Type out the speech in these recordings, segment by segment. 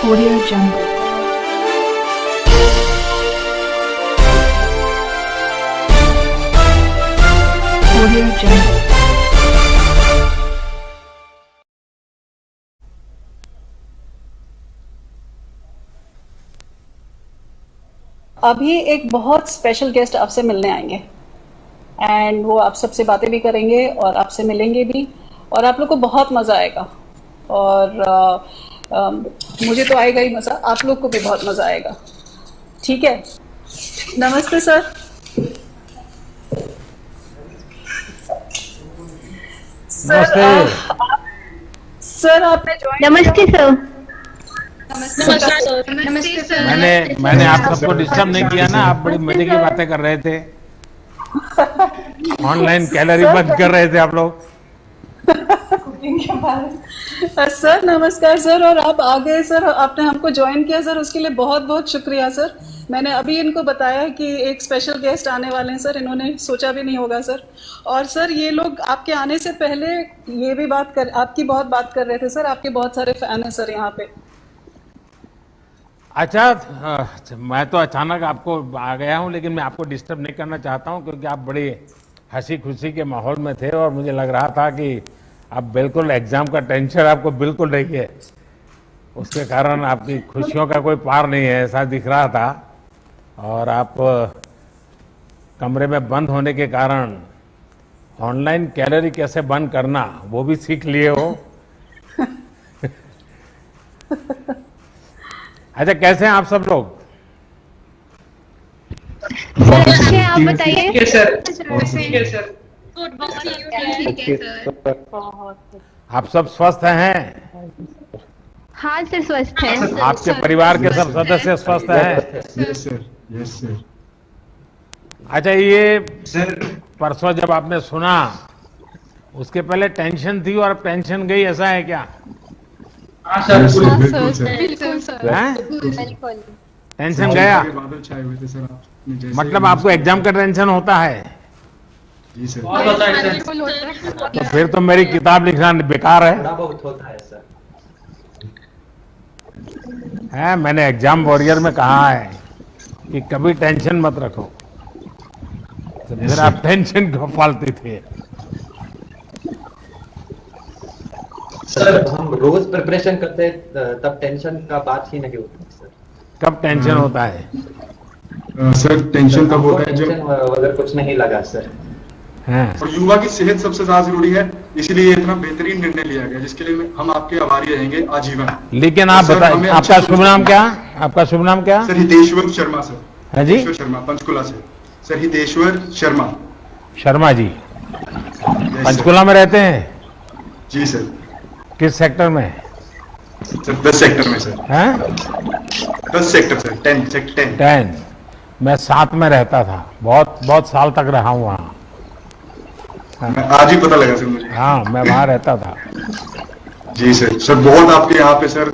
Audio Jungle. Audio Jungle. अभी एक बहुत स्पेशल गेस्ट आपसे मिलने आएंगे एंड वो आप सबसे बातें भी करेंगे और आपसे मिलेंगे भी और आप लोग को बहुत मज़ा आएगा और मुझे तो आएगा ही मज़ा, आप लोग को भी बहुत मज़ा आएगा। ठीक है, नमस्ते सर। नमस्ते। सर आपने ज्वाइन नमस्ते सर। नमस्ते सर। मैंने आप सबको डिस्टर्ब नहीं किया ना, आप बड़ी मजे की बातें कर रहे थे, ऑनलाइन कैलोरी बर्न कर रहे थे आप लोग। सर नमस्कार सर, और आप आ गए सर, आपने हमको ज्वाइन किया सर, उसके लिए बहुत बहुत शुक्रिया सर। मैंने अभी इनको बताया कि एक स्पेशल गेस्ट आने वाले हैं सर, इन्होंने सोचा भी नहीं होगा सर। और सर ये लोग आपके आने से पहले ये भी आपकी बहुत बात कर रहे थे सर, आपके बहुत सारे फैन हैं सर यहाँ पे। अच्छा, मैं तो अचानक आपको आ गया हूँ, लेकिन मैं आपको डिस्टर्ब नहीं करना चाहता हूँ क्योंकि आप बड़ी हंसी खुशी के माहौल में थे और मुझे लग रहा था कि आप बिल्कुल एग्जाम का टेंशन आपको बिल्कुल नहीं है, उसके कारण आपकी खुशियों का कोई पार नहीं है ऐसा दिख रहा था। और आप कमरे में बंद होने के कारण ऑनलाइन कैलोरी कैसे बर्न करना वो भी सीख लिए हो। अच्छा, कैसे हैं आप सब लोग? सर अच्छे हैं, आप बताइए। ठीक है सर। ठीक है सर। ठीक है सर। आप सब स्वस्थ हैं? हाँ सर, स्वस्थ हैं। आपके परिवार के सब सदस्य स्वस्थ हैं? Yes sir, yes sir. अच्छा, ये सर परसों जब आपने सुना उसके पहले टेंशन थी और अब टेंशन गई, ऐसा है क्या? हाँ सर। बिल्कुल सर। बिल्कुल सर। हैं? बिल्कुल। टेंशन गया? बादल छाए हुए थे सर, आपने जैसे मतलब आपको एग्जाम का टेंशन होता है? जी सर। बहुत होता है सर। तो फिर तो मेरी किताब लिखना बेकार है। थोड़ा बहुत होता है सर। मैंने एग्जाम वॉरियर में कहा है कि कभी टेंशन मत रखो, तो फिर आप टेंशन क्यों पालते थे? सर हम रोज प्रिपरेशन करते हैं तब टेंशन का बात ही नहीं होती सर। कब टेंशन होता है? सर टेंशन कब होता है टेंशन जब वगैरह कुछ नहीं लगा सर। हैं? और युवा की सेहत सबसे ज्यादा जरूरी है, इसलिए इतना बेहतरीन निर्णय लिया गया जिसके लिए हम आपके आभारी रहेंगे आजीवन। लेकिन आप सर, बताइए, हमें आपका अच्छी शुभ नाम क्या? आपका शुभ नाम क्या सर हितेश्वर शर्मा सर। है जी? हितेश्वर शर्मा, पंचकुला से। सर हितेश्वर शर्मा। शर्मा जी यस, पंचकुला में रहते हैं? सर। जी सर। किस सेक्टर में? सर 10 सेक्टर में सर। हैं? 10 सेक्टर सर, 10 सेक्टर 10। 10। मैं 7 में रहता था, बहुत बहुत साल तक रहा हूँ वहाँ। आज ही पता लगा सर मुझे। हाँ, मैं वहाँ रहता था। जी सर। सर बहुत आपके यहाँ पे सर,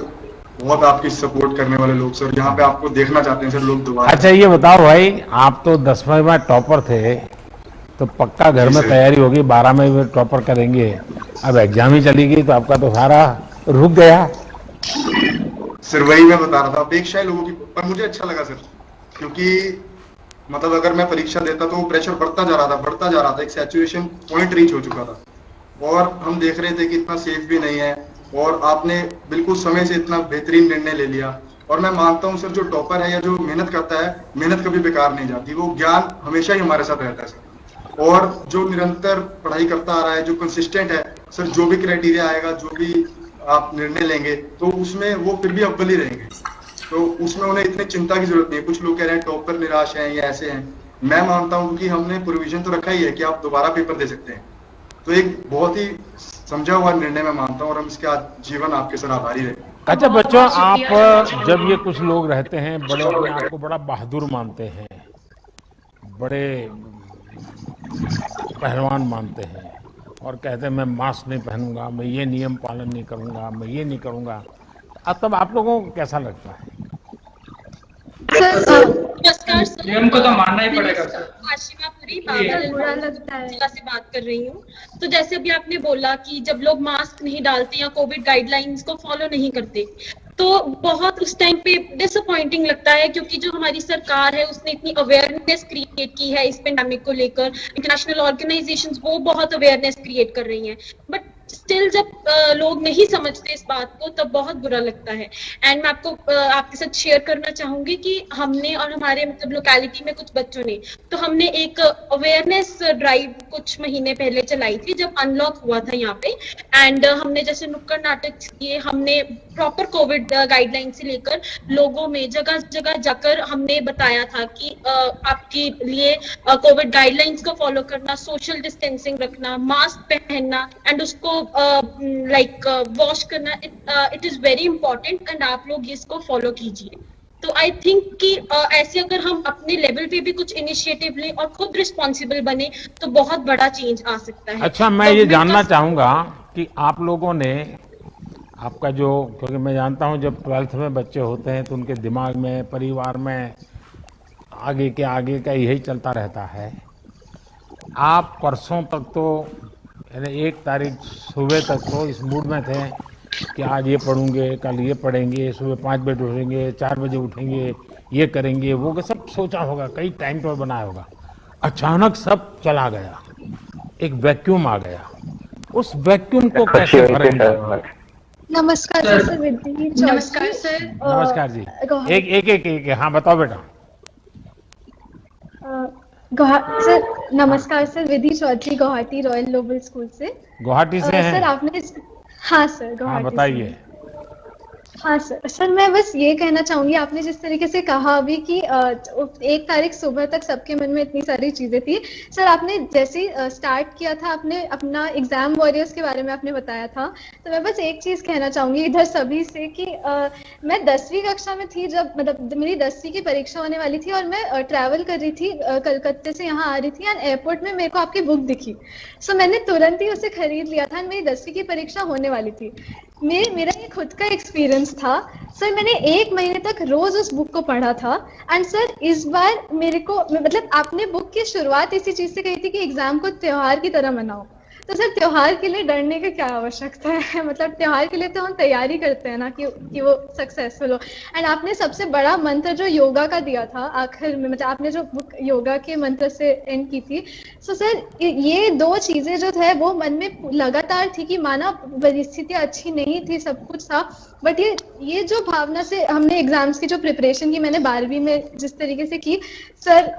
बहुत आपकी सपोर्ट करने वाले लोग सर यहाँ पे आपको देखना चाहते हैं सर लोग दोबारा। अच्छा, ये बताओ भाई, आप तो 10वीं में टॉपर थे, तो पक्का घर जी में सर। तैयारी होगी, 12वीं में टॉपर करेंगे। अब एग्जाम ही चली गई तो आपका तो सारा रुक गया। सर वही मैं बता रहा था, अपेक्षाएं लोगों की, पर मुझे अच्छा लगा सर, क्योंकि मतलब अगर मैं परीक्षा देता तो वो प्रेशर बढ़ता जा रहा था, बढ़ता जा रहा था, एक सैचुरेशन पॉइंट रीच हो चुका था और हम देख रहे थे कि इतना सेफ भी नहीं है। और आपने बिल्कुल समय से इतना बेहतरीन निर्णय ले लिया। और मैं मानता हूँ सर, जो टॉपर है या जो मेहनत करता है, मेहनत कभी बेकार नहीं जाती, वो ज्ञान हमेशा ही हमारे साथ रहता है सर। और जो निरंतर पढ़ाई करता आ रहा है, जो कंसिस्टेंट है सर, जो भी क्राइटेरिया आएगा, जो भी आप निर्णय लेंगे, तो उसमें वो फिर भी अव्वल ही रहेंगे। तो उसमें उन्हें इतनी चिंता की जरूरत नहीं है। कुछ लोग कह रहे हैं टॉपर निराश हैं या ऐसे हैं, मैं मानता हूं कि हमने प्रोविजन तो रखा ही है कि आप दोबारा पेपर दे सकते हैं। तो एक बहुत ही समझा हुआ निर्णय मैं मानता हूं और हम इसके आज जीवन आपके सर आभारी रहे। अच्छा बच्चों, आप जब ये कुछ लोग रहते हैं बड़े अपने आप को बड़ा बहादुर मानते हैं, बड़े पहलवान मानते हैं और कहते हैं मैं मास्क नहीं पहनूंगा, मैं ये नियम पालन नहीं करूंगा, मैं ये नहीं करूंगा, तब आप लोगों को कैसा लगता है? सर नमस्कार सर, नियम को तो मानना ही पड़ेगा सर। आशिमा पुरी बुरा लगता है। जिला से बात कर रही हूँ। तो जैसे अभी आपने बोला कि जब लोग मास्क नहीं डालते या कोविड गाइडलाइंस को फॉलो नहीं करते, तो बहुत उस टाइम पे डिसअपॉइंटिंग लगता है, क्योंकि जो हमारी सरकार है उसने इतनी अवेयरनेस क्रिएट की है इस पेंडेमिक को लेकर, इंटरनेशनल ऑर्गेनाइजेशंस वो बहुत अवेयरनेस क्रिएट कर रही हैं, बट स्टिल जब लोग नहीं समझते इस बात को तब बहुत बुरा लगता है। एंड मैं आपको आपके साथ शेयर करना चाहूंगी कि हमने और हमारे मतलब लोकेलिटी में कुछ बच्चों ने, तो हमने एक अवेयरनेस ड्राइव कुछ महीने पहले चलाई थी जब अनलॉक हुआ था यहाँ पे। एंड हमने जैसे नुक्कड़ नाटक किए, हमने प्रॉपर कोविड गाइडलाइन से लेकर लोगों में जगह जगह जाकर हमने बताया था कि आपके लिए कोविड गाइडलाइंस को फॉलो करना, सोशल डिस्टेंसिंग रखना, मास्क पहनना एंड उसको वॉश करना, it is very important and आप लोग इसको फॉलो कीजिए। तो आई थिंक कि ऐसे अगर हम अपने लेवल पे भी कुछ इनिशिएटिव लें और खुद रिस्पॉन्सिबल बने तो बहुत बड़ा चेंज आ सकता है। अच्छा, मैं ये जानना चाहूंगा कि आप लोगों ने आपका जो, क्योंकि मैं जानता हूं जब 12th में बच्चे होते हैं तो उनके दिमाग में, परिवार में आगे का यही चलता रहता है। आप परसों तक तो यानी 1 तारीख सुबह तक तो इस मूड में थे कि आज ये पढ़ूंगे, कल ये पढ़ेंगे, सुबह 5 बजे उठेंगे, 4 बजे उठेंगे, ये करेंगे, वो सब सोचा होगा, कई टाइम टेबल बनाया होगा। अचानक सब चला गया, एक वैक्यूम आ गया। उस वैक्यूम को कैसे भरेंगे? नमस्कार सर, विधि। नमस्कार सर। नमस्कार जी। एक हाँ बताओ बेटा। सर नमस्कार sir, Vidhi Chaudhary, Guwahati Royal Global School से। गुवाहाटी से हैं? सर आपने, हाँ सर, गुवाहाटी। हाँ बताइए। हाँ सर मैं बस ये कहना चाहूंगी, आपने जिस तरीके से कहा अभी कि 1 तारीख सुबह तक सबके मन में इतनी सारी चीजें थी। सर आपने जैसे स्टार्ट किया था, आपने अपना एग्जाम वॉरियर्स के बारे में आपने बताया था, तो मैं बस एक चीज कहना चाहूंगी इधर सभी से कि मैं 10वीं कक्षा में थी जब, मतलब मेरी 10वीं की परीक्षा होने वाली थी और मैं ट्रैवल कर रही थी, कलकत्ते से यहाँ आ रही थी, एंड एयरपोर्ट में मेरे को आपकी बुक दिखी। सो मैंने तुरंत ही उसे खरीद लिया था। मेरी 10वीं की परीक्षा होने वाली थी। मेरा ये खुद का एक्सपीरियंस था सर। मैंने 1 महीने तक रोज उस बुक को पढ़ा था। एंड सर इस बार मेरे को, मतलब आपने बुक की शुरुआत इसी चीज से कही थी कि एग्जाम को त्योहार की तरह मनाओ। तो सर त्योहार के लिए डरने की क्या आवश्यकता है? मतलब त्योहार के लिए तो हम तैयारी करते हैं ना कि वो सक्सेसफुल हो। एंड आपने सबसे बड़ा मंत्र जो योगा का दिया था आखिर में, मतलब आपने जो बुक योगा के मंत्र से एंड की थी, सो सर ये 2 चीजें जो थे वो मन में लगातार थी कि माना परिस्थितियां अच्छी नहीं थी, सब कुछ था, बट ये जो भावना से हमने एग्जाम्स की जो प्रिपरेशन की, मैंने 12वीं में जिस तरीके से की, सर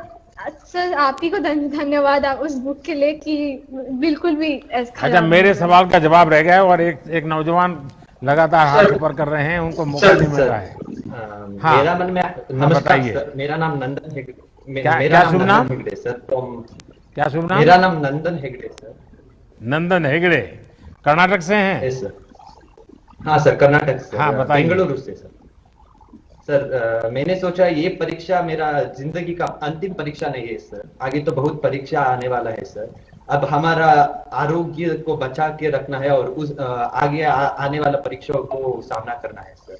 आप ही को धन्यवाद आप उस बुक के लिए कि बिल्कुल भी ऐसा। अच्छा, मेरे सवाल का जवाब रह गया है और एक नौजवान लगातार हाथ ऊपर कर रहे हैं, उनको मौका नहीं मिल रहा है। हाँ, मेरा मन में, बताइए। मेरा नाम नंदन हेगड़े। क्या शुभ नाम? हेगड़े सर। क्या शुभ नाम? मेरा नाम नंदन हेगड़े सर। नंदन हेगड़े, कर्नाटक से हैं? सर हाँ सर, कर्नाटक से। हाँ बताइए। बेंगलुरु से सर। सर मैंने सोचा ये परीक्षा मेरा जिंदगी का अंतिम परीक्षा नहीं है सर, आगे तो बहुत परीक्षा आने वाला है सर। अब हमारा आरोग्य को बचा के रखना है और उस आगे आने वाला परीक्षाओं को सामना करना है सर।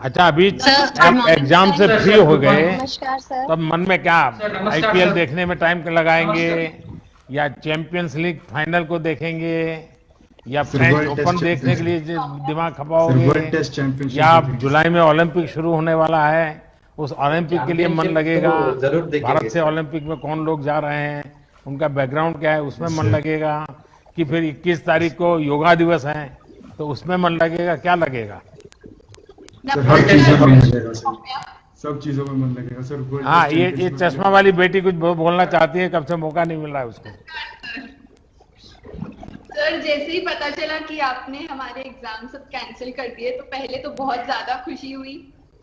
अच्छा, अभी एग्जाम से फ्री हो गए, नमस्कार सर। तब मन में क्या, आईपीएल देखने में टाइम लगाएंगे या चैंपियंस लीग फाइनल को देखेंगे या फ्रेंच ओपन देखने के लिए दिमाग खपाओगे, या जुलाई में ओलंपिक शुरू होने वाला है उस ओलंपिक के लिए मन लगेगा? भारत से ओलंपिक में कौन लोग जा रहे हैं, उनका बैकग्राउंड क्या है, उसमें मन लगेगा? कि फिर 21 तारीख को योगा दिवस है तो उसमें मन लगेगा? क्या लगेगा? सब चीजों में मन लगेगा सर। हाँ, ये चश्मा वाली बेटी कुछ बोलना चाहती है, कब से मौका नहीं मिल रहा है उसको। सर जैसे ही पता चला कि आपने हमारे एग्जाम सब कैंसिल कर दिए तो पहले तो बहुत ज्यादा खुशी हुई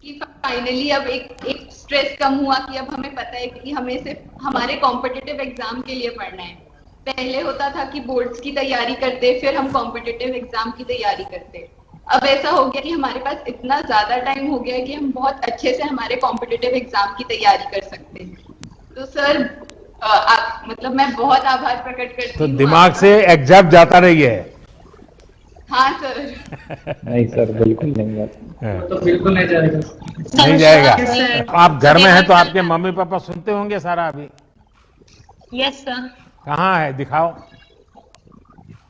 कि फाइनली अब एक स्ट्रेस कम हुआ कि अब हमें पता है कि हमें सिर्फ हमारे कॉम्पिटिटिव एग्जाम के लिए पढ़ना है। पहले होता था कि बोर्ड्स की तैयारी करते, फिर हम कॉम्पिटिटिव एग्जाम की तैयारी करते। अब ऐसा हो गया कि हमारे पास इतना ज्यादा टाइम हो गया है कि हम बहुत अच्छे से हमारे कॉम्पिटिटिव एग्जाम की तैयारी कर सकते हैं। तो सर मतलब मैं बहुत आभार प्रकट करती हूँ। तो दिमाग से एग्जाम जाता नहीं है? हाँ सर। नहीं सर, बिल्कुल नहीं जाता। तो बिल्कुल नहीं जाएगा। नहीं जाएगा। आप घर में हैं तो आपके मम्मी पापा सुनते होंगे सारा अभी। Yes sir. कहाँ है, दिखाओ।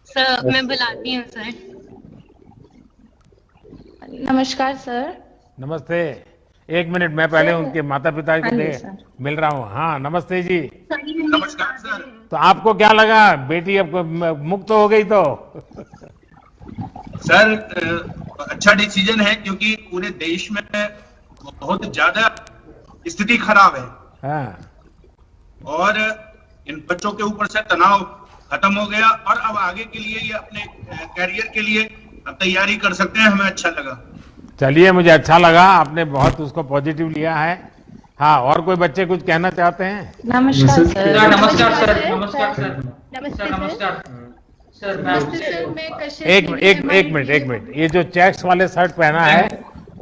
सर मैं बुलाती हूँ सर। नमस्कार सर। नमस्ते। एक मिनट, मैं पहले उनके माता पिता को मिल रहा हूँ। हाँ नमस्ते जी। नमस्कार सर। तो आपको क्या लगा, बेटी अब मुक्त हो गई तो? सर अच्छा डिसीजन है, क्योंकि पूरे देश में बहुत ज्यादा स्थिति खराब है। हाँ। और इन बच्चों के ऊपर से तनाव खत्म हो गया और अब आगे के लिए ये अपने करियर के लिए तैयारी कर सकते हैं। हमें अच्छा लगा। चलिए, मुझे अच्छा लगा, आपने बहुत उसको पॉजिटिव लिया है। हाँ, और कोई बच्चे कुछ कहना चाहते हैं? नमस्कार सर। नमस्कार सर। नमस्कार सर। नमस्ते नमस्कार सर। एक मिनट, ये जो चेक्स वाले शर्ट पहना है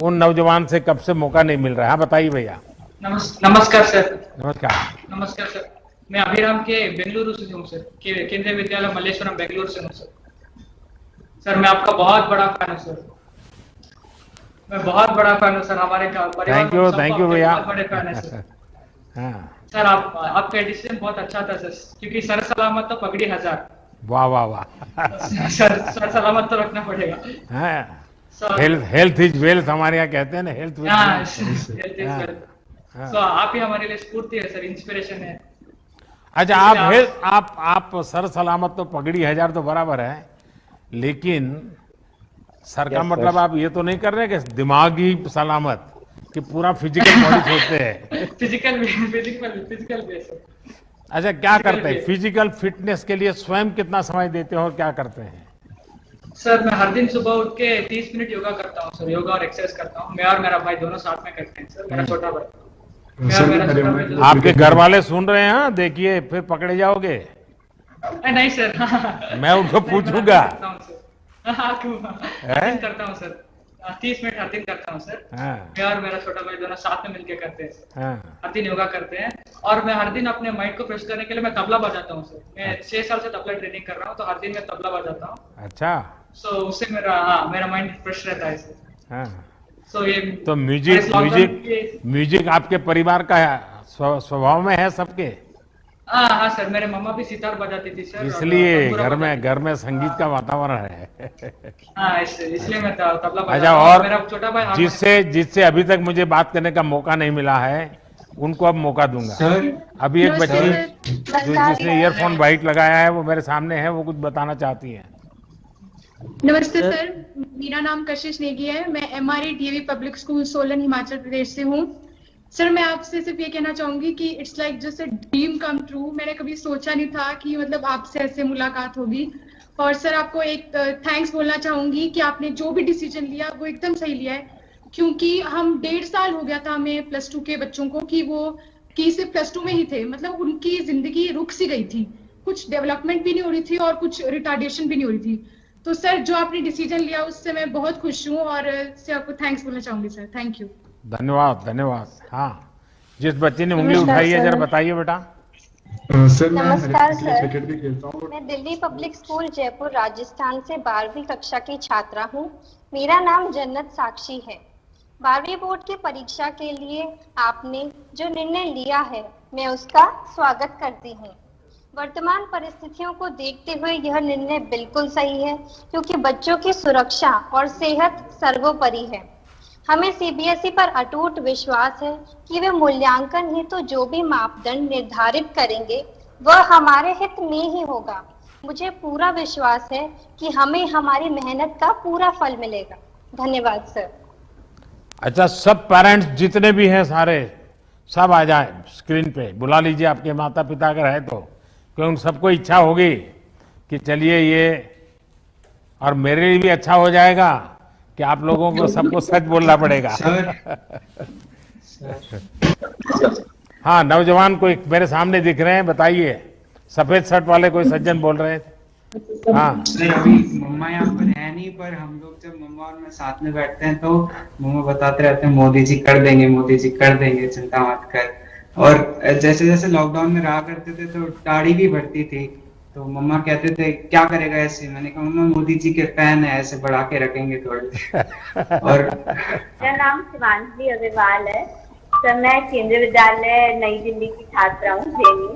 उन नौजवान से कब से मौका नहीं मिल रहा है? बताइए भैया। नमस्कार सर। नमस्कार। नमस्कार सर। मैं अभिराम के बेंगलुरु से हूँ सर, केंद्रीय विद्यालय मल्लेश्वरम बेंगलुरु से हूँ सर। सर मैं आपका बहुत बड़ा फैन हूँ सर। मैं बहुत बड़ा फैन हूँ सर। हमारे परिवार थैंक यू भैया। बहुत बड़े फैन है सर। हाँ सर आपका डिसीजन बहुत अच्छा था सर, क्योंकि सर सलामत तो पगड़ी 1000। वाह वाह वाह। सर सलामत तो रखना पड़ेगा। हाँ, हेल्थ इज वेल्थ हमारे यहाँ कहते हैं ना, हेल्थ वेल्थ। तो आप ही हमारे लिए स्फूर्ति है सर, इंस्पिरेशन है। अच्छा, आप सर सलामत तो पगड़ी 1000 तो बराबर है, लेकिन सर का मतलब आप ये तो नहीं कर रहे कि दिमागी सलामत, कि पूरा फिजिकल बॉडी सोचते हैं? Physical base. अच्छा, क्या करते हैं फिजिकल फिटनेस के लिए? स्वयं कितना समय देते हो और क्या करते हैं? सर मैं हर दिन सुबह उठ के 30 मिनट योगा करता हूँ सर। योगा और एक्सरसाइज करता हूँ। मैं और मेरा भाई दोनों साथ में करते हैं सर। मेरा छोटा भाई। आपके घर वाले सुन रहे हैं? देखिए फिर पकड़े जाओगे। नहीं सर। मैं उनको पूछूंगा। करता हूँ सर। 30 मिनट हर दिन करता हूँ सर। मैं और मेरा छोटा भाई दोनों साथ में मिलकर करते हैं। हर दिन योगा करते हैं। और मैं हर दिन अपने माइंड को फ्रेश करने के लिए मैं तबला बजाता हूँ सर। मैं 6 साल से तबला ट्रेनिंग कर रहा हूँ, तो हर दिन मैं तबला बजाता हूँ। अच्छा। सो उससे मेरा माइंड फ्रेश रहता है सर। तो म्यूजिक आपके परिवार का स्वभाव में है सबके? हाँ सर, मेरे मम्मा भी सितार बजाती थी सर, इसलिए घर में संगीत का वातावरण है। हाँ, इसलिए मैं तबला बजाता। अच्छा, और और मेरा छोटा भाई जिससे अभी तक मुझे बात करने का मौका नहीं मिला है, उनको अब मौका दूंगा। अभी एक बच्ची जिसने ईयरफोन वाइट लगाया है वो मेरे सामने है, वो कुछ बताना चाहती है। नमस्ते सर, मेरा नाम कशिश नेगी है। मैं MRA DAV public school Solan Himachal Pradesh से हूँ। सर मैं आपसे सिर्फ ये कहना चाहूंगी कि it's like just a dream come true. मैंने कभी सोचा नहीं था कि मतलब आपसे ऐसे मुलाकात होगी। और सर आपको एक थैंक्स बोलना चाहूंगी कि आपने जो भी डिसीजन लिया वो एकदम सही लिया है, क्योंकि हम 1.5 साल हो गया था हमें +2 के बच्चों को कि सिर्फ +2 में ही थे, मतलब उनकी जिंदगी रुक सी गई थी, कुछ डेवलपमेंट भी नहीं हो रही थी और कुछ रिटार्डेशन भी नहीं हो रही थी। तो सर जो आपने डिसीजन लिया उससे मैं बहुत खुश हूँ और इससे आपको थैंक्स बोलना चाहूंगी सर। Thank you. धन्यवाद। हाँ, जिस बच्चे ने उंगली उठाई है जरा बताइए बेटा। सर नमस्कार सर, क्रिकेट भी खेलता हूँ। मैं दिल्ली पब्लिक स्कूल जयपुर राजस्थान से 12वीं कक्षा की छात्रा हूँ। मेरा नाम जन्नत साक्षी है। 12वीं बोर्ड की परीक्षा के लिए आपने जो निर्णय लिया है मैं उसका स्वागत करती हूँ। वर्तमान परिस्थितियों को देखते हुए यह निर्णय बिल्कुल सही है, क्योंकि बच्चों की सुरक्षा और सेहत सर्वोपरि है। हमें CBSE पर अटूट विश्वास है कि वे मूल्यांकन हेतु जो भी मापदंड निर्धारित करेंगे वह हमारे हित में ही होगा। मुझे पूरा विश्वास है कि हमें हमारी मेहनत का पूरा फल मिलेगा। धन्यवाद सर। अच्छा, सब पेरेंट्स जितने भी हैं सारे सब आ जाए स्क्रीन पे, बुला लीजिए आपके माता पिता अगर है तो, क्योंकि उन सबको इच्छा होगी कि चलिए ये, और मेरे लिए भी अच्छा हो जाएगा कि आप लोगों को सबको सच बोलना पड़ेगा। हाँ, नौजवान कोई मेरे सामने दिख रहे हैं, बताइए। सफेद शर्ट वाले कोई सज्जन बोल रहे हैं। हाँ सर, अभी मम्मा यहाँ पर है नहीं, पर हम लोग जब मम्मा और मैं साथ में बैठते हैं तो मम्मा बताते रहते हैं मोदी जी कर देंगे, मोदी जी कर देंगे, चिंता मत कर। और जैसे जैसे लॉकडाउन में रहा करते थे तो दाढ़ी भी बढ़ती थी, तो मम्मा कहते थे क्या करेगा ऐसे, मैंने कहा मम्मा मोदी जी के फैन है, ऐसे बढ़ा के रखेंगे थोड़े। और मेरा नाम शिवांशी अग्रवाल है सर, मैं केंद्रीय विद्यालय नई दिल्ली की छात्रा हूँ जेएनयू।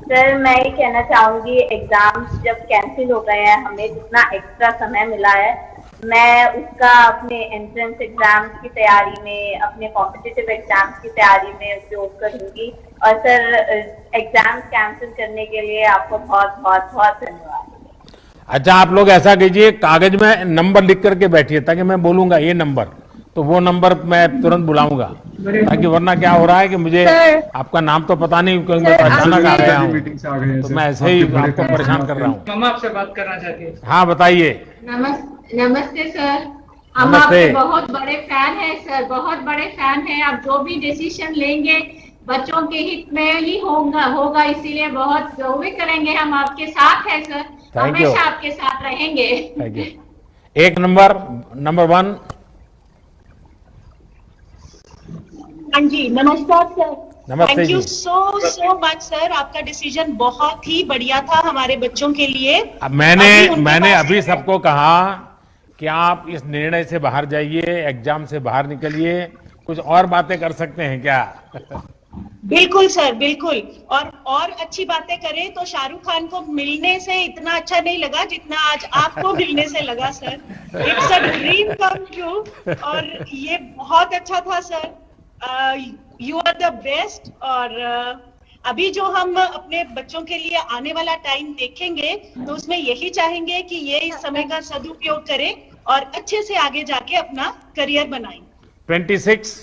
सर मैं ये कहना चाहूंगी, एग्जाम्स जब कैंसिल हो गए हैं, हमें जितना एक्स्ट्रा समय मिला है, मैं उसका अपने एंट्रेंस एग्जाम्स की तैयारी में, अपने कॉम्पिटिटिव एग्जाम्स की तैयारी में उपयोग करूंगी। और सर एग्जाम्स कैंसिल करने के लिए आपको बहुत बहुत बहुत धन्यवाद। अच्छा, आप लोग ऐसा कीजिए, कागज में नंबर लिख करके बैठिए, ताकि मैं बोलूंगा ये नंबर, तो वो नंबर मैं तुरंत बुलाऊंगा, ताकि वरना क्या हो रहा है कि मुझे आपका नाम तो पता नहीं, क्योंकि मैं अचानक आ गया हूँ, तो मैं ऐसे ही आपको परेशान कर रहा हूँ। मम्मा आपसे बात करना चाहती है। हाँ बताइए। नमस्ते सर, हम नमस्ते। आपके बहुत बड़े फैन हैं सर, बहुत बड़े फैन हैं। आप जो भी डिसीजन लेंगे बच्चों के हित में ही होगा, इसीलिए बहुत जरूरी करेंगे। हम आपके साथ हैं सर, हमेशा आपके साथ रहेंगे। Thank you. एक नंबर 1। हाँ जी, नमस्कार सर। नमस्ते थैंक यू जी। सो मच सर, आपका डिसीजन बहुत ही बढ़िया था हमारे बच्चों के लिए। अब मैंने अभी सबको कहा कि आप इस निर्णय से बाहर जाइए, एग्जाम से बाहर निकलिए, कुछ और बातें कर सकते हैं क्या? बिल्कुल सर, बिल्कुल। और अच्छी बातें करें तो शाहरुख खान को मिलने से इतना अच्छा नहीं लगा जितना आज आपको मिलने से लगा sir. It's a dream come true, और ये बहुत अच्छा था sir. You are the best. और अभी जो हम अपने बच्चों के लिए आने वाला टाइम देखेंगे, तो उसमें यही चाहेंगे कि ये इस समय का सदुपयोग करें और अच्छे से आगे जाके अपना करियर बनाएं। 26।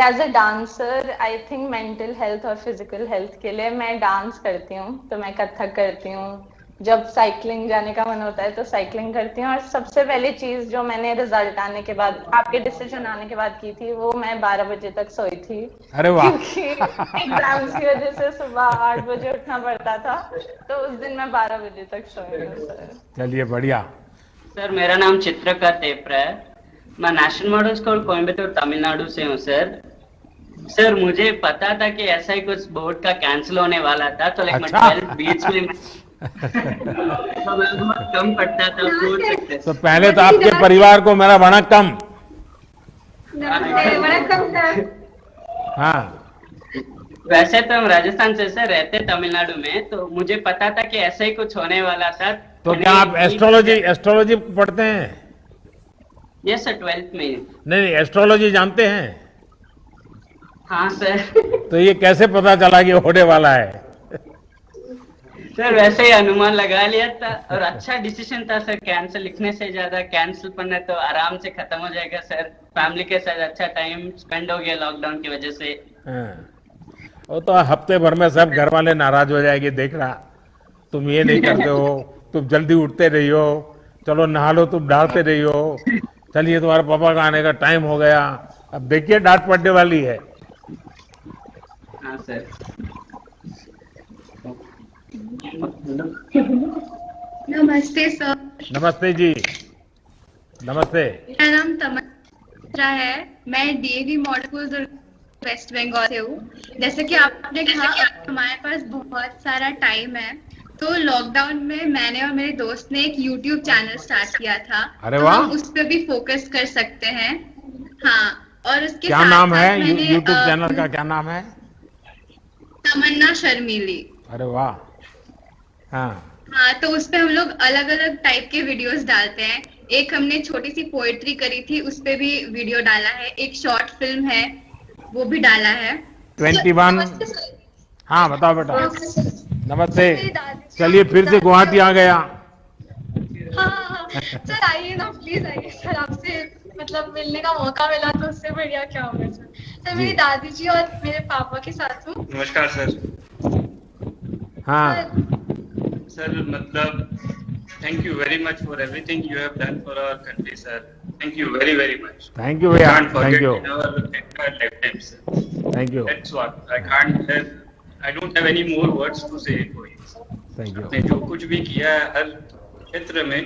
As a dancer I think mental health और फिजिकल हेल्थ के लिए मैं डांस करती हूँ, तो मैं कथक करती हूँ। जब साइकिलिंग जाने का मन होता है तो साइकिलिंग करती हूँ। और सबसे पहली चीज जो मैंने रिजल्ट आने के बाद, आपके डिसीजन आने के बाद की थी, वो मैं 12 बजे तक सोई थी। अरे वाह। क्योंकि एग्जाम्स की वजह से सुबह 8 बजे उठना पड़ता था, तो उस दिन मैं 12 बजे तक सोई हूँ सर। चलिए बढ़िया। सर मेरा नाम चित्रका तेपरा है, मैं national model school Coimbatore Tamil Nadu से हूँ सर। सर मुझे पता था कि ऐसा ही कुछ बोर्ड का कैंसिल होने वाला था, तो लाइक मैं 12th बीच में तो मैं बहुत कम पढ़ता था, बोल सकते। तो पहले तो आपके परिवार को मेरा वणक्कम। वणक्कम सर। हाँ, वैसे तो हम राजस्थान से सर रहते तमिलनाडु में, तो मुझे पता था कि ऐसा ही कुछ होने वाला था। तो क्या आप एस्ट्रोलॉजी पढ़ते हैं? यस सर, 12th में। नहीं, एस्ट्रोलॉजी जानते हैं? हाँ सर। तो ये कैसे पता चला कि होने वाला है? सर वैसे ही अनुमान लगा लिया था, और अच्छा डिसीजन था सर। कैंसिल लिखने से ज्यादा कैंसिल पढ़ना तो आराम से खत्म हो जाएगा सर। फैमिली के साथ अच्छा टाइम स्पेंड हो गया लॉकडाउन की वजह से। वो तो हफ्ते भर में सब घर वाले नाराज हो जाएंगे, देख रहा तुम ये नहीं करते हो, तुम जल्दी उठते रही हो, चलो नहा लो, तुम डालते रही हो, चलिए तुम्हारे पापा का आने का टाइम हो गया। अब देखिए डांट पड़ने वाली है। हाँ सर। नमस्ते सर। नमस्ते जी। नमस्ते। मेरा नाम तमन्ना है, मैं DAV model school West Bengal से हूँ। जैसे कि आपने कहा हमारे पास बहुत सारा टाइम है, तो लॉकडाउन में मैंने और मेरे दोस्त ने एक यूट्यूब चैनल स्टार्ट किया था। अरे तो वाह। हम उस पर भी फोकस कर सकते हैं। हाँ, और उसके क्या साथ नाम है साथ मैंने, यूट्यूब चैनल का? क्या नाम है? तमन्ना शर्मीली। अरे वाह। हाँ हाँ, तो उस पे हम लोग अलग अलग टाइप के वीडियोस डालते हैं। एक हमने छोटी सी पोएट्री करी थी, उस पे भी वीडियो डाला है। एक शॉर्ट फिल्म है, वो भी डाला है। 21। हाँ बताओ बेटा। नमस्ते। चलिए फिर से गुवाहाटी आ गया। हाँ सर आइए ना, प्लीज आइए सर। आपसे मतलब मिलने का मौका मिला तो उससे बढ़िया क्या होगा सर। सर मेरी दादी जी और मेरे पापा के साथ हूँ। नमस्कार सर। हाँ सर मतलब thank you very much for everything you have done for our country sir. Thank you very very much. Thank you भैया। Can't forget Thank you। in our entire lifetime sir. Thank you। That's what I don't have any more words to say for you. Thank you। आपने जो कुछ भी किया है हर क्षेत्र में,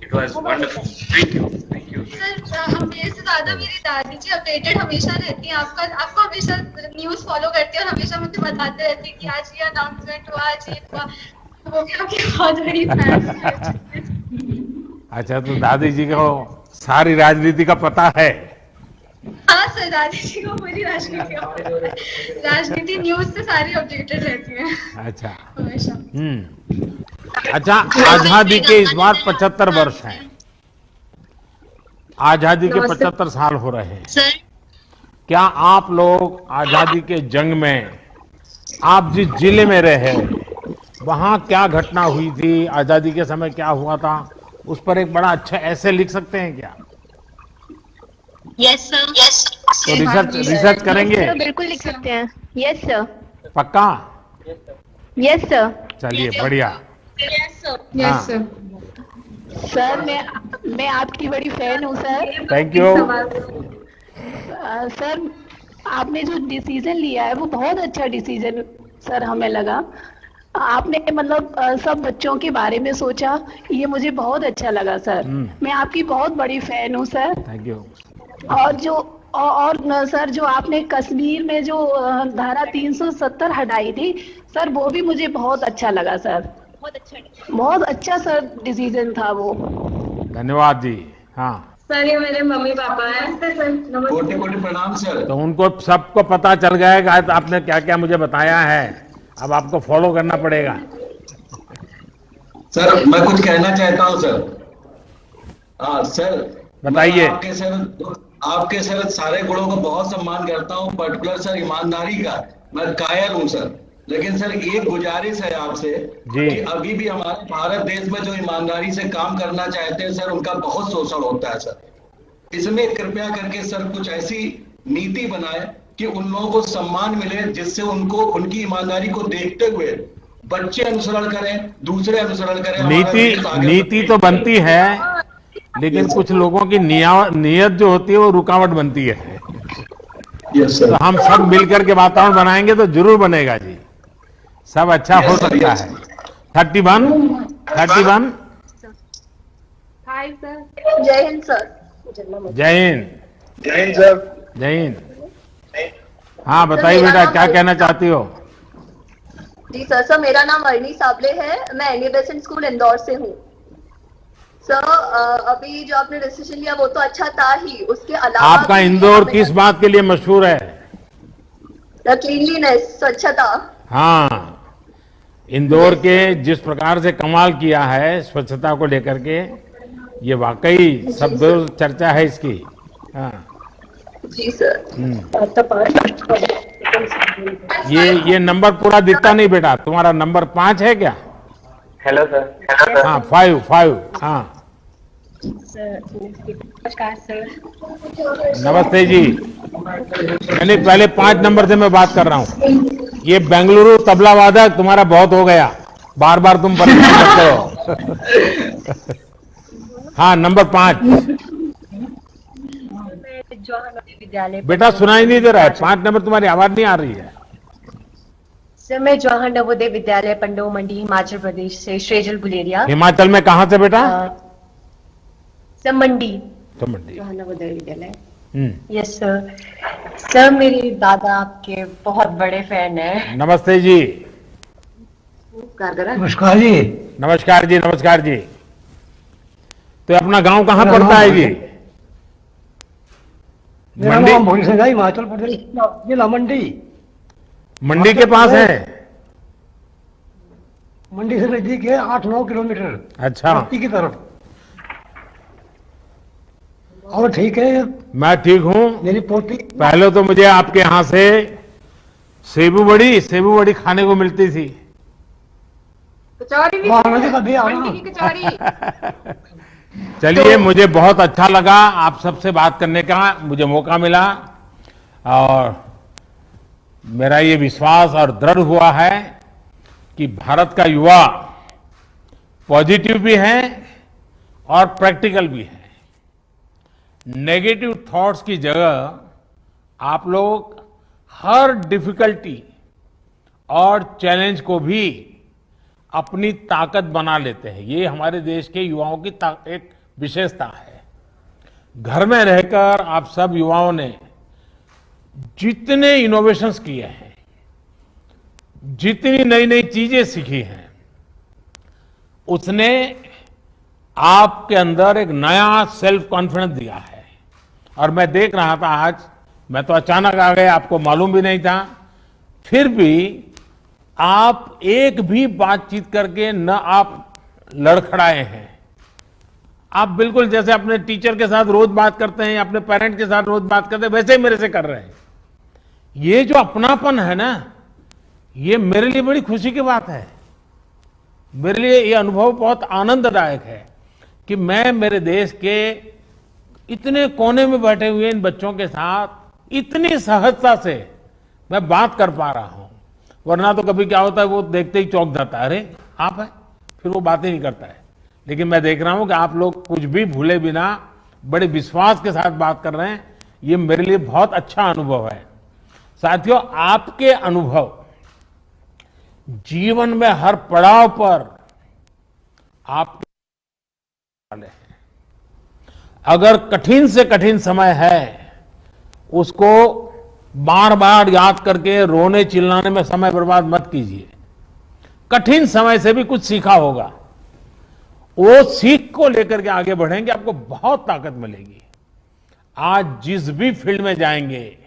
it was wonderful. Thank you। Thank you। Sir मेरे से ज्यादा मेरी दादी जी अपडेटेड हमेशा रहती हैं। आपको हमेशा न्यूज फॉलो करती है और हमेशा मुझे बताते रहती है कि आज ये अनाउंसमेंट हुआ, आज ये हुआ। वो भी आपकी बहुत बड़ी फैन। अच्छा, तो दादी जी को सारी राजनीति का पता है? हाँ सर, दादी जी को पूरी राजनीति का पता है। राजनीति न्यूज से सारी अपडेटेड रहती है अच्छा। हमेशा। अच्छा, आजादी के इस बार 75 वर्ष हैं। आजादी के 75 साल हो रहे हैं। सर, क्या आप लोग आजादी के जंग में, आप जिस जिले में रहे, वहां क्या घटना हुई थी, आजादी के समय क्या हुआ था, उस पर एक बड़ा अच्छा ऐसे लिख सकते हैं क्या? यस सर, यस तो रिसर्च करेंगे? बिल्कुल लिख सकते हैं। यस सर, पक्का? Yes sir. चलिए, बढ़िया। यस हाँ। सर। सर, मैं आपकी बड़ी फैन हूँ सर। Thank you. सर, आपने जो डिसीजन लिया है वो बहुत अच्छा डिसीजन सर हमें लगा। आपने मतलब सब बच्चों के बारे में सोचा, ये मुझे बहुत अच्छा लगा सर। मैं आपकी बहुत बड़ी फैन हूँ सर। Thank you. और सर, जो आपने कश्मीर में जो धारा 370 हटाई थी सर, वो भी मुझे बहुत अच्छा लगा सर। बहुत अच्छा सर डिसीजन था वो। धन्यवाद जी। हाँ सर, ये मेरे मम्मी पापा हैं। कोटि प्रणाम सर। तो उनको सबको पता चल गया कि आपने क्या क्या मुझे बताया है, अब आपको फॉलो करना पड़ेगा। सर, मैं कुछ कहना चाहता हूँ सर। हाँ सर, बताइए। आपके सर सारे गुणों को बहुत सम्मान करता हूँ, पर्टिकुलर सर ईमानदारी का मैं कायल हूँ सर। लेकिन सर, एक गुजारिश है आपसे कि अभी भी हमारे भारत देश में जो ईमानदारी से काम करना चाहते हैं सर, उनका बहुत शोषण होता है सर। इसमें कृपया करके सर कुछ ऐसी नीति बनाए कि उन लोगों को सम्मान मिले, जिससे उनको उनकी ईमानदारी को देखते हुए बच्चे अनुसरण करें, दूसरे अनुसरण करें। नीति तो बनती है, लेकिन कुछ लोगों की नियत जो होती है वो रुकावट बनती है। तो हम सब मिलकर के वातावरण बनाएंगे तो जरूर बनेगा जी, सब अच्छा हो सकता है। 31 हाय सर। जय हिंद सर। जय हिंद सर। जय हिंद। हाँ बताइए बेटा, क्या कहना चाहती हो? जी सर, मेरा नाम अर्नी साबले है। मैं एनी बेसेंट स्कूल इंदौर से हूँ सर। अभी जो आपने डिसीजन लिया वो तो अच्छा था ही, उसके अलावा आपका इंदौर किस बात के लिए मशहूर है? क्लीनलीनेस, स्वच्छता। हाँ, इंदौर के जिस प्रकार से कमाल किया है स्वच्छता को लेकर के, ये वाकई सब चर्चा है इसकी। हाँ जी सर। ये नंबर पूरा दिखता नहीं बेटा, तुम्हारा नंबर 5 है क्या? Hello sir. हाँ 5। हाँ नमस्कार सर। नमस्ते जी। मैंने पहले 5 नंबर से मैं बात कर रहा हूँ। ये बेंगलुरु तबला वादक तुम्हारा बहुत हो गया, बार बार तुम परेशान करते हो। हाँ नंबर 5। विद्यालय बेटा सुनाई नहीं दे रहा है, 5 नंबर तुम्हारी आवाज नहीं आ रही है। सर, मैं जवाहर नवोदय विद्यालय पंडो मंडी हिमाचल प्रदेश से श्रेजल गुलेरिया। हिमाचल में कहाँ से बेटा? सर मंडी। तो मंडी Jawahar Navodaya Vidyalaya. Yes sir. Sir, मेरे दादा आपके बहुत बड़े फैन है। नमस्ते जी। नमस्कार जी। नमस्कार जी। नमस्कार जी। तो अपना गांव कहाँ पड़ता है जी? मंडी हिमाचल प्रदेश जिला मंडी। मंडी के पास है? मंडी से नजदीक है, 8-9 किलोमीटर। अच्छा की तरफ। और ठीक है? मैं ठीक हूँ। मेरी पोती पहले तो मुझे आपके यहाँ से सेबू बड़ी खाने को मिलती थी। कचौड़ी भी मंडी की कचौड़ी। चलिए, मुझे बहुत अच्छा लगा आप सबसे बात करने का मुझे मौका मिला, और मेरा ये विश्वास और दृढ़ हुआ है कि भारत का युवा पॉजिटिव भी है और प्रैक्टिकल भी है। नेगेटिव थॉट्स की जगह आप लोग हर डिफिकल्टी और चैलेंज को भी अपनी ताकत बना लेते हैं। ये हमारे देश के युवाओं की एक विशेषता है। घर में रहकर आप सब युवाओं ने जितने इनोवेशंस किए हैं, जितनी नई नई चीजें सीखी हैं, उसने आपके अंदर एक नया सेल्फ कॉन्फिडेंस दिया है। और मैं देख रहा था आज, मैं तो अचानक आ गया, आपको मालूम भी नहीं था, फिर भी आप एक भी बातचीत करके न आप लड़खड़ाए हैं। आप बिल्कुल जैसे अपने टीचर के साथ रोज बात करते हैं, अपने पेरेंट के साथ रोज बात करते हैं, वैसे ही मेरे से कर रहे हैं। ये जो अपनापन है ना, ये मेरे लिए बड़ी खुशी की बात है। मेरे लिए ये अनुभव बहुत आनंददायक है कि मैं मेरे देश के इतने कोने में बैठे हुए इन बच्चों के साथ इतनी सहजता से मैं बात कर पा रहा हूं। वरना तो कभी क्या होता है, वो देखते ही चौंक जाता है, अरे आप है, फिर वो बात ही नहीं करता है। लेकिन मैं देख रहा हूं कि आप लोग कुछ भी भूले बिना बड़े विश्वास के साथ बात कर रहे हैं। ये मेरे लिए बहुत अच्छा अनुभव है। साथियों, आपके अनुभव जीवन में हर पड़ाव पर आप अगर कठिन से कठिन समय है, उसको बार बार याद करके रोने चिल्लाने में समय बर्बाद मत कीजिए। कठिन समय से भी कुछ सीखा होगा, वो सीख को लेकर के आगे बढ़ेंगे, आपको बहुत ताकत मिलेगी। आज जिस भी फील्ड में जाएंगे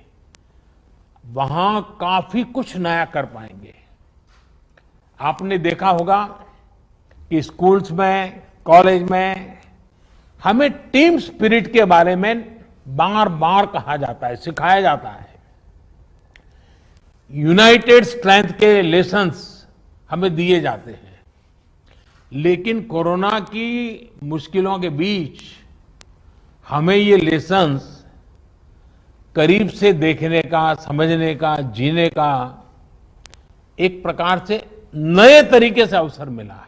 वहां काफी कुछ नया कर पाएंगे। आपने देखा होगा कि स्कूल्स में, कॉलेज में हमें टीम स्पिरिट के बारे में बार बार कहा जाता है, सिखाया जाता है। यूनाइटेड स्ट्रेंथ के लेसन्स हमें दिए जाते हैं। लेकिन कोरोना की मुश्किलों के बीच हमें ये लेसन्स करीब से देखने का, समझने का, जीने का एक प्रकार से नए तरीके से अवसर मिला है।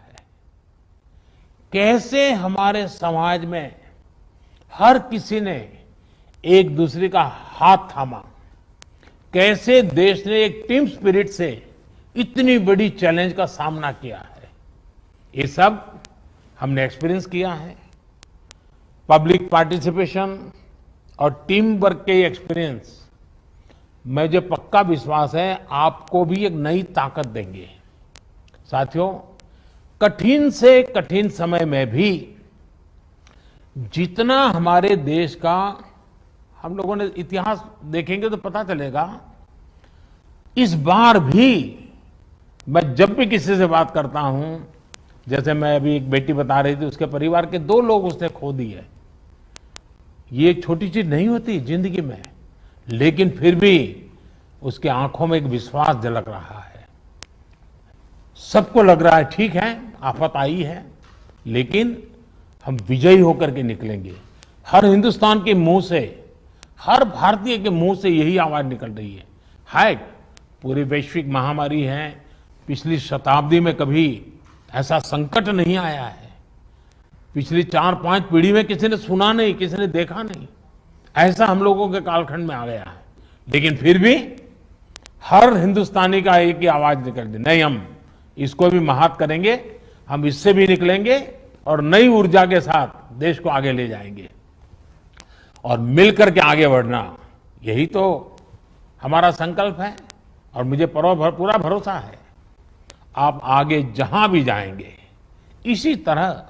कैसे हमारे समाज में हर किसी ने एक दूसरे का हाथ थामा, कैसे देश ने एक टीम स्पिरिट से इतनी बड़ी चैलेंज का सामना किया है, ये सब हमने एक्सपीरियंस किया है। पब्लिक पार्टिसिपेशन और टीम वर्क के एक्सपीरियंस, मुझे पक्का विश्वास है आपको भी एक नई ताकत देंगे। साथियों, कठिन से कठिन समय में भी जितना हमारे देश का हम लोगों ने इतिहास देखेंगे तो पता चलेगा, इस बार भी मैं जब भी किसी से बात करता हूं, जैसे मैं अभी एक बेटी बता रही थी, उसके परिवार के 2 लोग उसने खो दिए। ये एक छोटी चीज नहीं होती जिंदगी में, लेकिन फिर भी उसके आंखों में एक विश्वास झलक रहा है। सबको लग रहा है ठीक है, आफत आई है, लेकिन हम विजयी होकर के निकलेंगे। हर हिंदुस्तान के मुंह से, हर भारतीय के मुंह से यही आवाज निकल रही है। हाय, पूरी वैश्विक महामारी है, पिछली शताब्दी में कभी ऐसा संकट नहीं आया है। पिछली 4-5 पीढ़ी में किसी ने सुना नहीं, किसी ने देखा नहीं, ऐसा हम लोगों के कालखंड में आ गया है। लेकिन फिर भी हर हिंदुस्तानी का एक ही आवाज निकल दी, नहीं, हम इसको भी महात करेंगे, हम इससे भी निकलेंगे और नई ऊर्जा के साथ देश को आगे ले जाएंगे। और मिलकर के आगे बढ़ना, यही तो हमारा संकल्प है। और मुझे पूरा भरोसा है आप आगे जहां भी जाएंगे, इसी तरह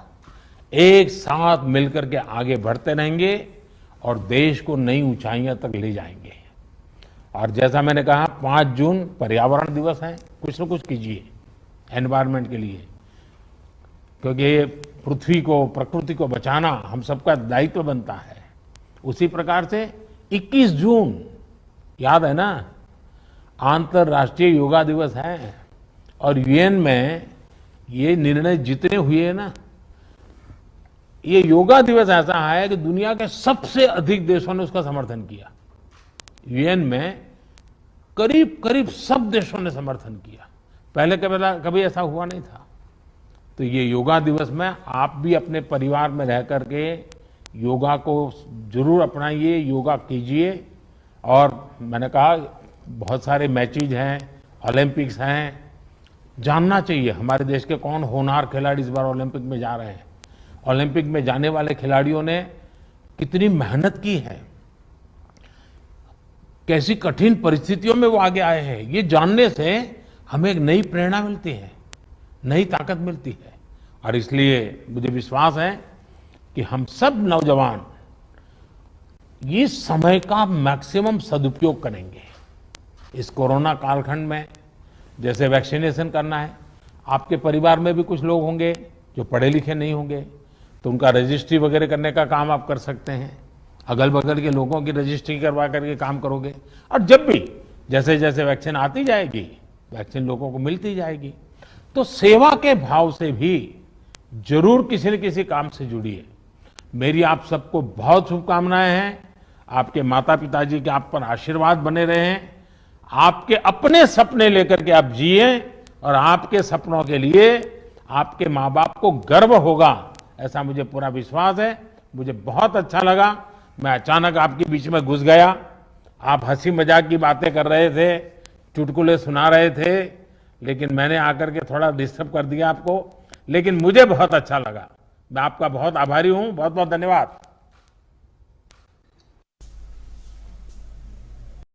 एक साथ मिलकर के आगे बढ़ते रहेंगे और देश को नई ऊंचाइयां तक ले जाएंगे। और जैसा मैंने कहा, 5 जून पर्यावरण दिवस है, कुछ न कुछ कीजिए एनवायरनमेंट के लिए, क्योंकि ये पृथ्वी को, प्रकृति को बचाना हम सबका दायित्व बनता है। उसी प्रकार से 21 जून याद है ना, अंतर्राष्ट्रीय योगा दिवस है। और यूएन में ये निर्णय जितने हुए ना, ये योगा दिवस ऐसा है कि दुनिया के सबसे अधिक देशों ने उसका समर्थन किया। यूएन में करीब करीब सब देशों ने समर्थन किया। पहले कभी ऐसा हुआ नहीं था। तो ये योगा दिवस में आप भी अपने परिवार में रह करके योगा को जरूर अपनाइए, योगा कीजिए। और मैंने कहा बहुत सारे मैचेज हैं, ओलंपिक्स हैं, जानना चाहिए हमारे देश के कौन होनहार खिलाड़ी इस बार ओलंपिक में जा रहे हैं। ओलंपिक में जाने वाले खिलाड़ियों ने कितनी मेहनत की है, कैसी कठिन परिस्थितियों में वो आगे आए हैं, ये जानने से हमें एक नई प्रेरणा मिलती है, नई ताकत मिलती है। और इसलिए मुझे विश्वास है कि हम सब नौजवान इस समय का मैक्सिमम सदुपयोग करेंगे। इस कोरोना कालखंड में जैसे वैक्सीनेशन करना है, आपके परिवार में भी कुछ लोग होंगे जो पढ़े लिखे नहीं होंगे, तो उनका रजिस्ट्री वगैरह करने का काम आप कर सकते हैं। अगल बगल के लोगों की रजिस्ट्री करवा करके काम करोगे। और जब भी जैसे जैसे वैक्सीन आती जाएगी, वैक्सीन लोगों को मिलती जाएगी, तो सेवा के भाव से भी जरूर किसी न किसी काम से जुड़िए। मेरी आप सबको बहुत शुभकामनाएं हैं। आपके माता पिताजी के आप पर आशीर्वाद बने रहे। आपके अपने सपने लेकर के आप जिए और आपके सपनों के लिए आपके माँ बाप को गर्व होगा, ऐसा मुझे पूरा विश्वास है। मुझे बहुत अच्छा लगा। मैं अचानक आपके बीच में घुस गया। आप हंसी मजाक की बातें कर रहे थे, चुटकुले सुना रहे थे, लेकिन मैंने आकर के थोड़ा डिस्टर्ब कर दिया आपको, लेकिन मुझे बहुत अच्छा लगा। मैं आपका बहुत आभारी हूं। बहुत बहुत धन्यवाद।